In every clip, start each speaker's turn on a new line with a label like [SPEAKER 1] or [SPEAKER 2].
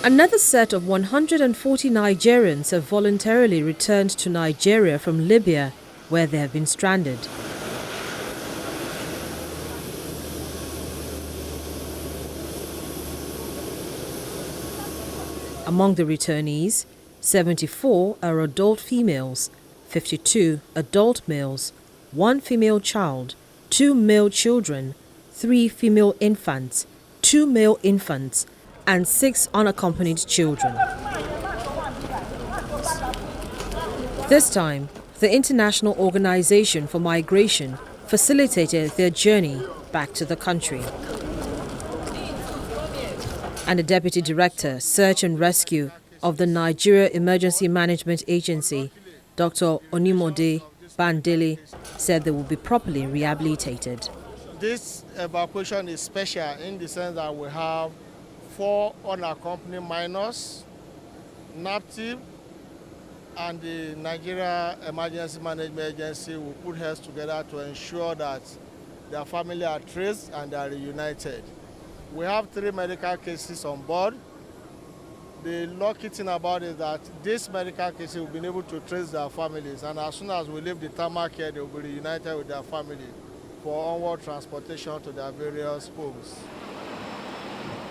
[SPEAKER 1] Another set of 140 Nigerians have voluntarily returned to Nigeria from Libya, where they have been stranded. Among the returnees, 74 are adult females, 52 adult males, 1 female child, 2 male children, 3 female infants, 2 male infants, and 6 unaccompanied children. This time, the International Organization for Migration facilitated their journey back to the country. And the Deputy Director, Search and Rescue of the Nigeria Emergency Management Agency, Dr. Onimode Bandele, said they will be properly rehabilitated.
[SPEAKER 2] This evacuation is special in the sense that we have 4 unaccompanied minors, NAPTIP, and the Nigeria Emergency Management Agency will put heads together to ensure that their family are traced and they are reunited. We have 3 medical cases on board. The lucky thing about it is that these medical cases will be able to trace their families, and as soon as we leave the tarmac here, they will be reunited with their family for onward transportation to their various homes.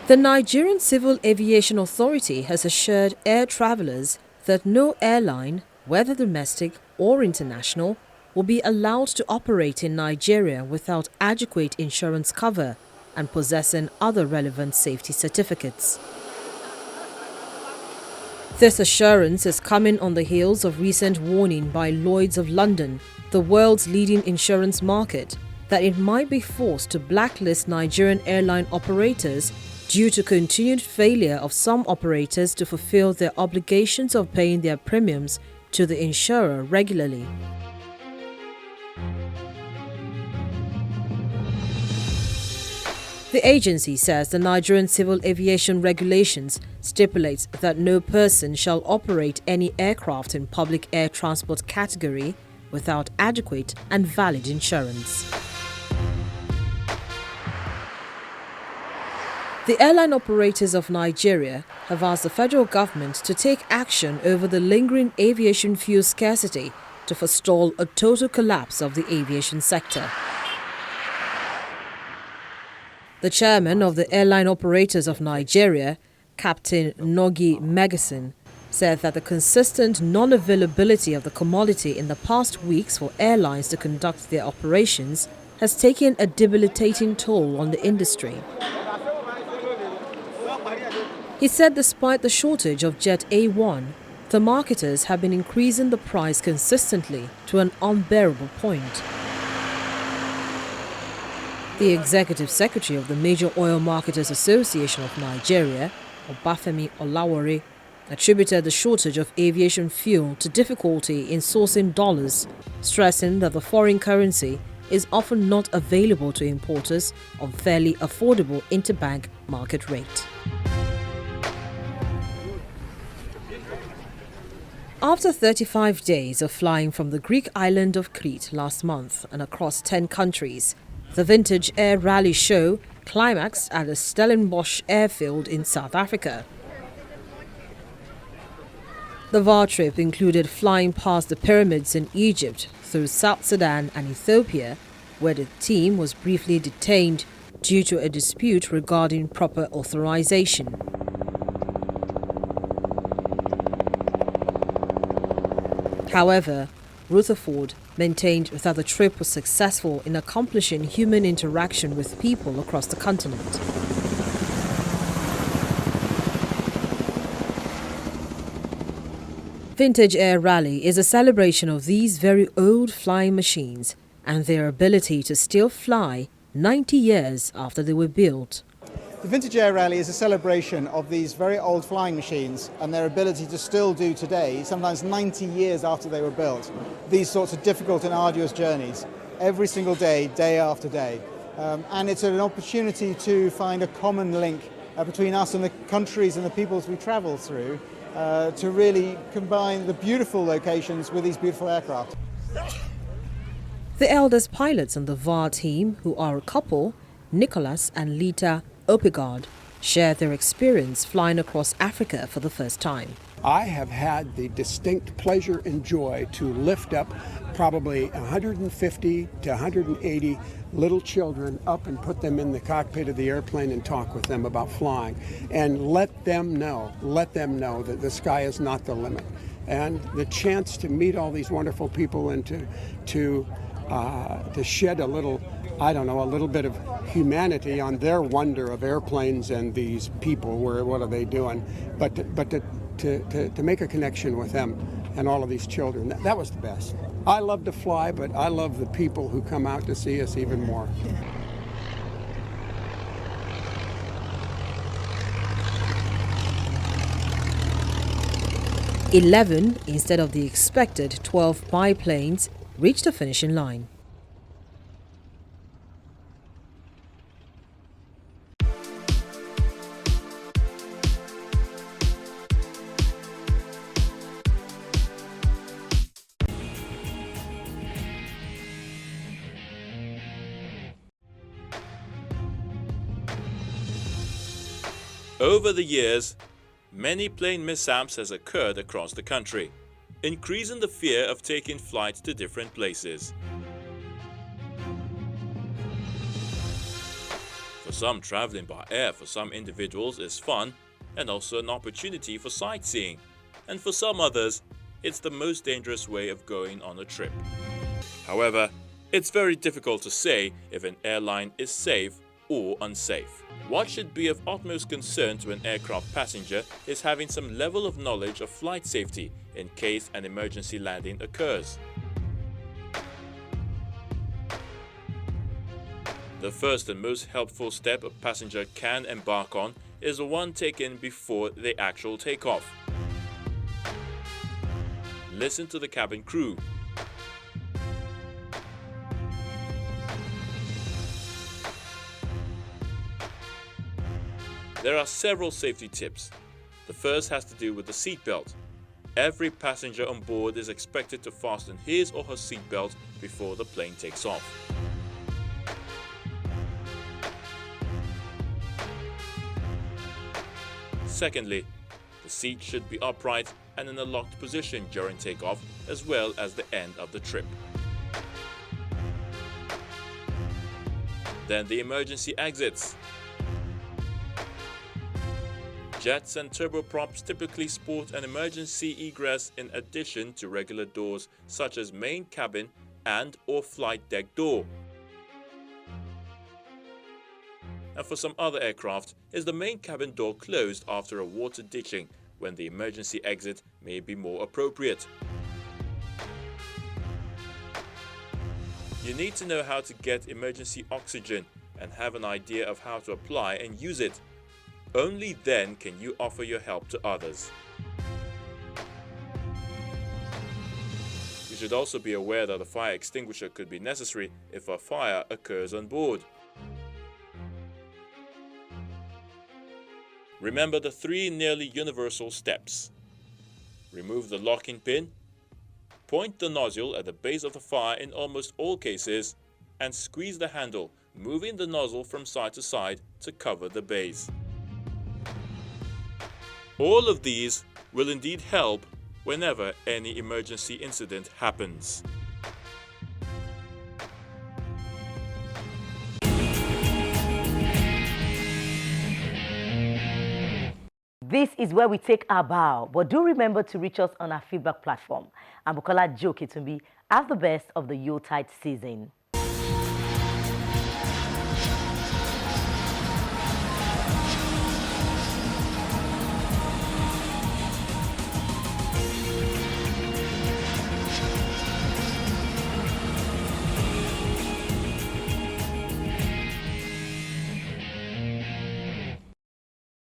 [SPEAKER 1] The Nigerian Civil Aviation Authority has assured air travelers that no airline, whether domestic or international, will be allowed to operate in Nigeria without adequate insurance cover and possessing other relevant safety certificates. This assurance is coming on the heels of recent warning by Lloyd's of London, the world's leading insurance market, that it might be forced to blacklist Nigerian airline operators due to continued failure of some operators to fulfill their obligations of paying their premiums to the insurer regularly. The agency says the Nigerian Civil Aviation Regulations stipulates that no person shall operate any aircraft in public air transport category without adequate and valid insurance. The airline operators of Nigeria have asked the federal government to take action over the lingering aviation fuel scarcity to forestall a total collapse of the aviation sector. The chairman of the Airline Operators of Nigeria, Captain Nogi Megasin, said that the consistent non-availability of the commodity in the past weeks for airlines to conduct their operations has taken a debilitating toll on the industry. He said despite the shortage of Jet A1, the marketers have been increasing the price consistently to an unbearable point. The Executive Secretary of the Major Oil Marketers Association of Nigeria, Obafemi Olawore, attributed the shortage of aviation fuel to difficulty in sourcing dollars, stressing that the foreign currency is often not available to importers on fairly affordable interbank market rate. After 35 days of flying from the Greek island of Crete last month and across 10 countries, the Vintage Air Rally show climaxed at the Stellenbosch airfield in South Africa. The VAR trip included flying past the pyramids in Egypt through South Sudan and Ethiopia, where the team was briefly detained due to a dispute regarding proper authorization. However, Rutherford maintained that the trip was successful in accomplishing human interaction with people across the continent. Vintage Air Rally is a celebration of these very old flying machines and their ability to still fly 90 years after they were built.
[SPEAKER 3] The Vintage Air Rally is a celebration of these very old flying machines and their ability to still do today, sometimes 90 years after they were built, these sorts of difficult and arduous journeys, every single day, day after day. And it's an opportunity to find a common link between us and the countries and the peoples we travel through to really combine the beautiful locations with these beautiful aircraft.
[SPEAKER 1] The eldest pilots on the VAR team, who are a couple, Nicholas and Lita Opigard, share their experience flying across Africa for the first time.
[SPEAKER 4] I have had the distinct pleasure and joy to lift up probably 150 to 180 little children up and put them in the cockpit of the airplane and talk with them about flying and let them know that the sky is not the limit. And the chance to meet all these wonderful people and to shed a little, I don't know, a little bit of humanity on their wonder of airplanes and these people, what are they doing, but to make a connection with them and all of these children. That was the best. I love to fly, but I love the people who come out to see us even more.
[SPEAKER 1] "11 instead of the expected 12 biplanes reached the finishing line.
[SPEAKER 5] Over the years, many plane mishaps has occurred across the country, increasing the fear of taking flights to different places. For some, traveling by air for some individuals is fun and also an opportunity for sightseeing, and for some others, it's the most dangerous way of going on a trip. However, it's very difficult to say if an airline is safe or unsafe. What should be of utmost concern to an aircraft passenger is having some level of knowledge of flight safety in case an emergency landing occurs. The first and most helpful step a passenger can embark on is the one taken before the actual takeoff. Listen to the cabin crew. There are several safety tips. The first has to do with the seatbelt. Every passenger on board is expected to fasten his or her seatbelt before the plane takes off. Secondly, the seat should be upright and in a locked position during takeoff as well as the end of the trip. Then the emergency exits. Jets and turboprops typically sport an emergency egress in addition to regular doors such as main cabin and/or flight deck door. And for some other aircraft, is the main cabin door closed after a water ditching, when the emergency exit may be more appropriate. You need to know how to get emergency oxygen and have an idea of how to apply and use it. Only then can you offer your help to others. You should also be aware that a fire extinguisher could be necessary if a fire occurs on board. Remember the 3 nearly universal steps. Remove the locking pin, point the nozzle at the base of the fire in almost all cases, and squeeze the handle, moving the nozzle from side to side to cover the base. All of these will indeed help whenever any emergency incident happens.
[SPEAKER 6] This is where we take our bow, but do remember to reach us on our feedback platform. I'm Bukola Jokitumbi as the best of the Yuletide season.